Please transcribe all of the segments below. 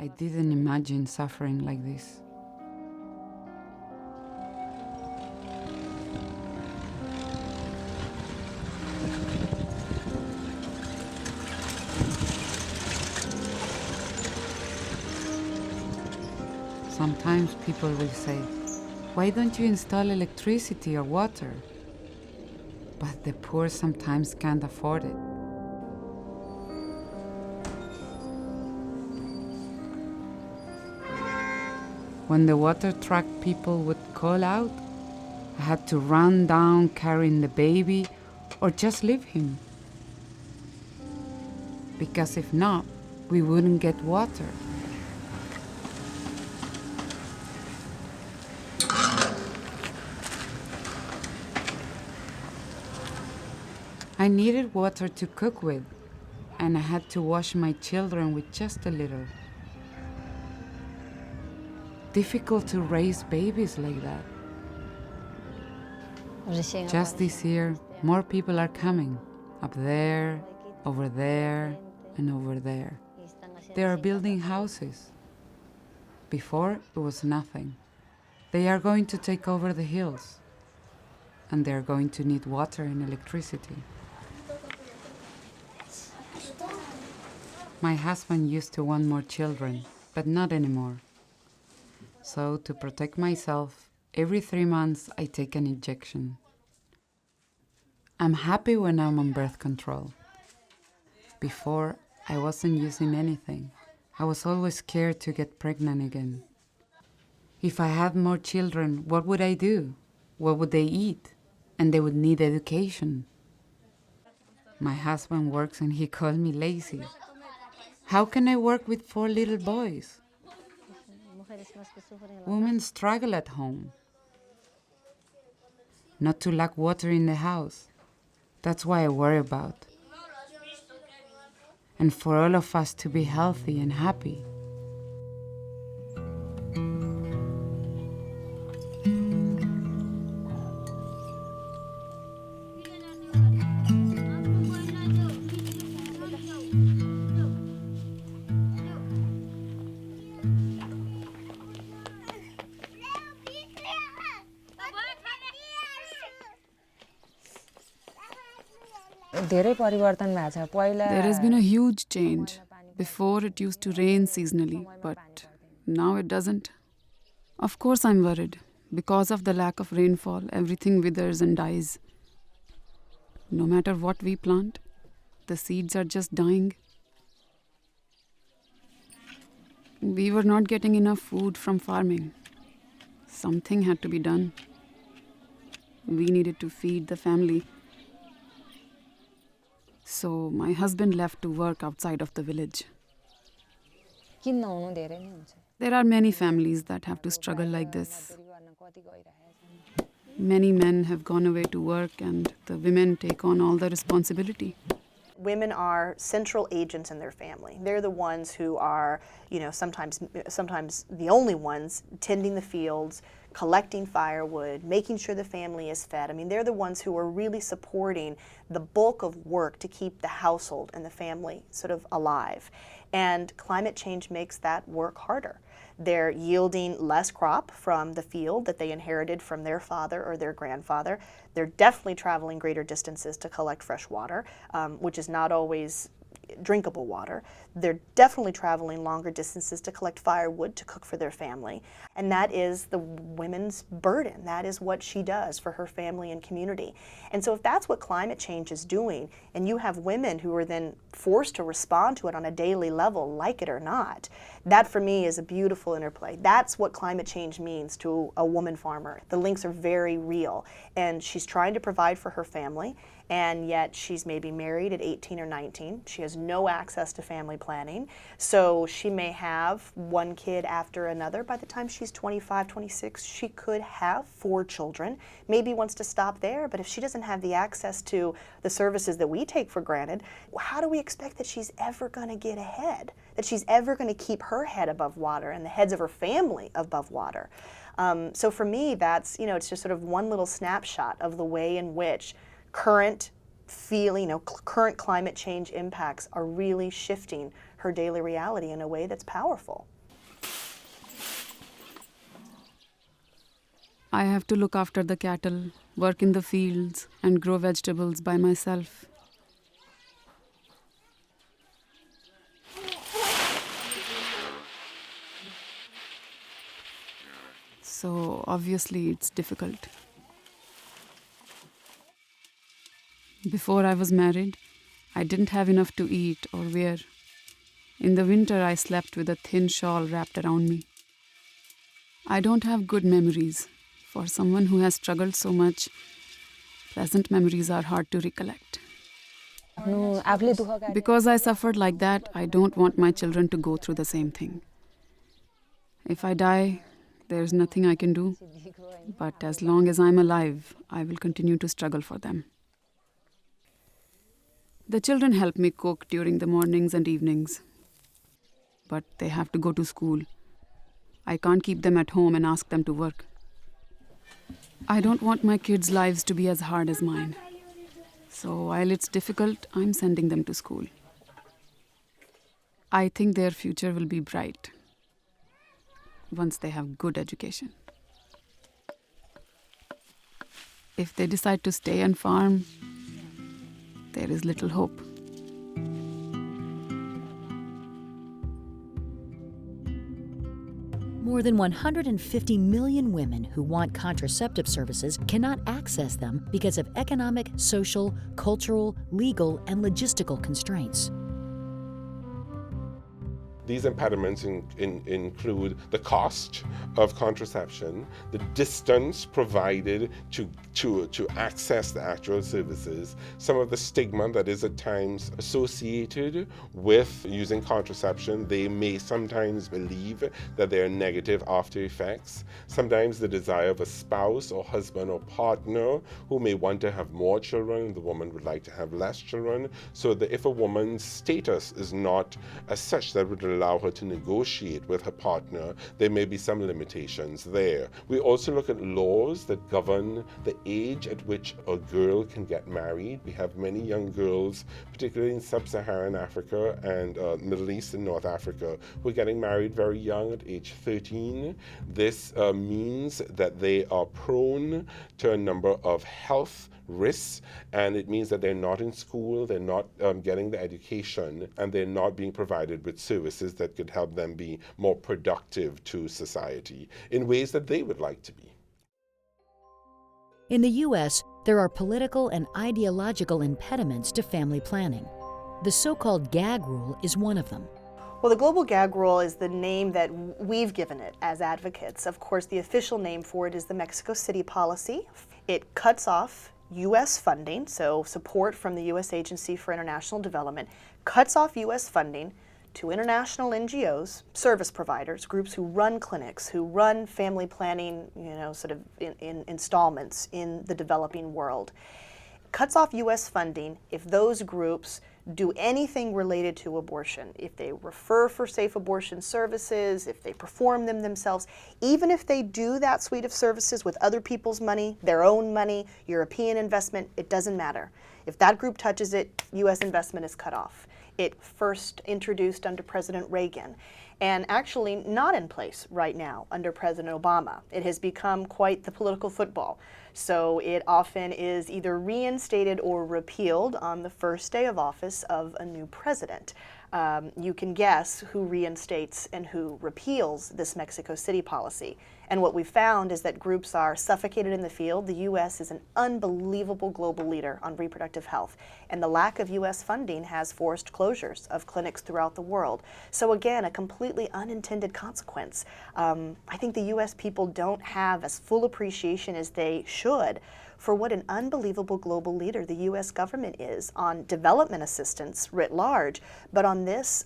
I didn't imagine suffering like this. Sometimes people will say, "Why don't you install electricity or water?" But the poor sometimes can't afford it. When the water truck people would call out, I had to run down carrying the baby or just leave him. Because if not, we wouldn't get water. I needed water to cook with, and I had to wash my children with just a little. Difficult to raise babies like that. Just this year, more people are coming, up there, over there, and over there. They are building houses. Before, it was nothing. They are going to take over the hills, and they are going to need water and electricity. My husband used to want more children, but not anymore. So, to protect myself, every 3 months I take an injection. I'm happy when I'm on birth control. Before, I wasn't using anything. I was always scared to get pregnant again. If I had more children, what would I do? What would they eat? And they would need education. My husband works and he calls me lazy. How can I work with 4 little boys? Women struggle at home. Not to lack water in the house. That's what I worry about. And for all of us to be healthy and happy. धेरै परिवर्तन भएको छ पहिला There has been a huge change. Before it used to rain seasonally, but now it doesn't. Of course I'm worried. Because of the lack of rainfall, everything withers and dies. No matter what we plant, the seeds are just dying. We were not getting enough food from farming. Something had to be done. We needed to feed the family. So my husband left to work outside of the village. किन्न हुनु धेरै नै हुन्छ There are many families that have to struggle like this. Many men have gone away to work and the women take on all the responsibility. Women are central agents in their family. They're the ones who are, sometimes the only ones tending the fields, collecting firewood, making sure the family is fed. I mean, they're the ones who are really supporting the bulk of work to keep the household and the family sort of alive. And climate change makes that work harder. They're yielding less crop from the field that they inherited from their father or their grandfather. They're definitely traveling greater distances to collect fresh water, which is not always drinkable water. They're definitely traveling longer distances to collect firewood to cook for their family. And that is the women's burden. That is what she does for her family and community. And so if that's what climate change is doing, and you have women who are then forced to respond to it on a daily level, like it or not, that for me is a beautiful interplay. That's what climate change means to a woman farmer. The links are very real. And she's trying to provide for her family, and yet she's maybe married at 18 or 19. She has no access to family planning. So she may have one kid after another. By the time she's 25, 26, she could have 4 children. Maybe wants to stop there, but if she doesn't have the access to the services that we take for granted, how do we expect that she's ever going to get ahead? That she's ever going to keep her head above water and the heads of her family above water? So for me, that's, it's just sort of one little snapshot of the way in which current feeling, current climate change impacts are really shifting her daily reality in a way that's powerful. I have to look after the cattle, work in the fields, and grow vegetables by myself. So obviously it's difficult. Before I was married, I didn't have enough to eat or wear. In the winter, I slept with a thin shawl wrapped around me. I don't have good memories. For someone who has struggled so much, pleasant memories are hard to recollect. आफूले दुःख गरे Because I suffered like that, I don't want my children to go through the same thing. If I die, there's nothing I can do. But as long as I'm alive, I will continue to struggle for them. The children help me cook during the mornings and evenings. But they have to go to school. I can't keep them at home and ask them to work. I don't want my kids' lives to be as hard as mine. So while it's difficult, I'm sending them to school. I think their future will be bright once they have good education. If they decide to stay and farm, there is little hope. More than 150 million women who want contraceptive services cannot access them because of economic, social, cultural, legal, and logistical constraints. These impediments include the cost of contraception, the distance provided to access the actual services, some of the stigma that is at times associated with using contraception. They may sometimes believe that there are negative after effects. Sometimes the desire of a spouse or husband or partner who may want to have more children, the woman would like to have less children, so that if a woman's status is not as such that would allow her to negotiate with her partner, there may be some limitations there. We also look at laws that govern the age at which a girl can get married. We have many young girls, particularly in sub-Saharan Africa and Middle East and North Africa, who are getting married very young at age 13. This means that they are prone to a number of health risks, and it means that they're not in school, they're not getting the education, and they're not being provided with services that could help them be more productive to society in ways that they would like to be. In the U.S., there are political and ideological impediments to family planning. The so-called gag rule is one of them. Well, the global gag rule is the name that we've given it as advocates. Of course, the official name for it is the Mexico City policy. It cuts off U.S. funding, so support from the U.S. Agency for International Development, cuts off U.S. funding to international NGOs, service providers, groups who run clinics, who run family planning, sort of in installments in the developing world. Cuts off U.S. funding if those groups do anything related to abortion, if they refer for safe abortion services, if they perform them themselves, even if they do that suite of services with other people's money, their own money, European investment, it doesn't matter. If that group touches it, U.S. investment is cut off. It first introduced under President Reagan, and actually not in place right now under President Obama. It has become quite the political football. So it often is either reinstated or repealed on the first day of office of a new president. You can guess who reinstates and who repeals this Mexico City policy. And what we found is that groups are suffocated in the field. The U.S. is an unbelievable global leader on reproductive health, and the lack of U.S. funding has forced closures of clinics throughout the world. So again, a completely unintended consequence. I think the U.S. people don't have as full appreciation as they should for what an unbelievable global leader the U.S. government is on development assistance writ large, but on this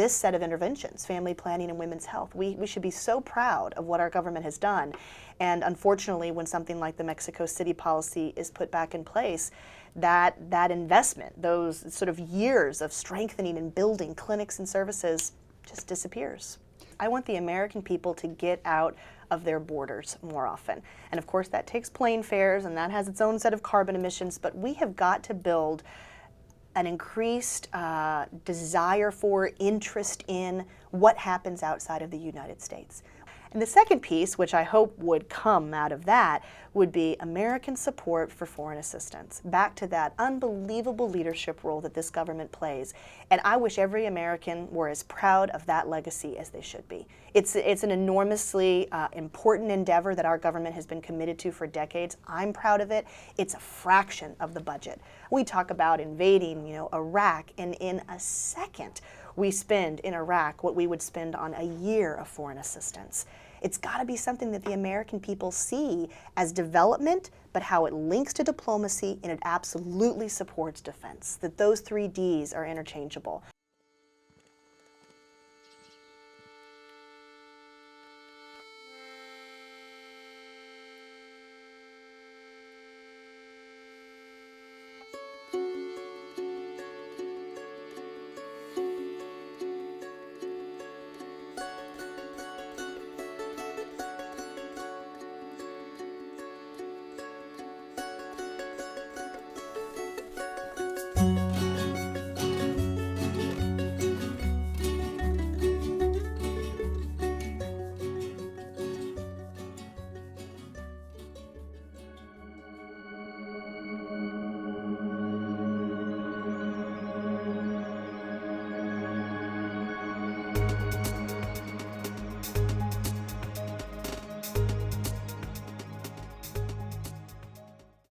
set of interventions, family planning and women's health. We should be so proud of what our government has done. And unfortunately, when something like the Mexico City policy is put back in place, that investment, those sort of years of strengthening and building clinics and services, just disappears. I want the American people to get out of their borders more often. And of course that takes plane fares and that has its own set of carbon emissions, but we have got to build an increased desire for, interest in what happens outside of the United States. And the second piece, which I hope would come out of that, would be American support for foreign assistance. Back to that unbelievable leadership role that this government plays. And I wish every American were as proud of that legacy as they should be. It's an enormously important endeavor that our government has been committed to for decades. I'm proud of it. It's a fraction of the budget. We talk about invading, Iraq, and in a second, we spend in Iraq what we would spend on a year of foreign assistance. It's got to be something that the American people see as development, but how it links to diplomacy and it absolutely supports defense, that those three Ds are interchangeable.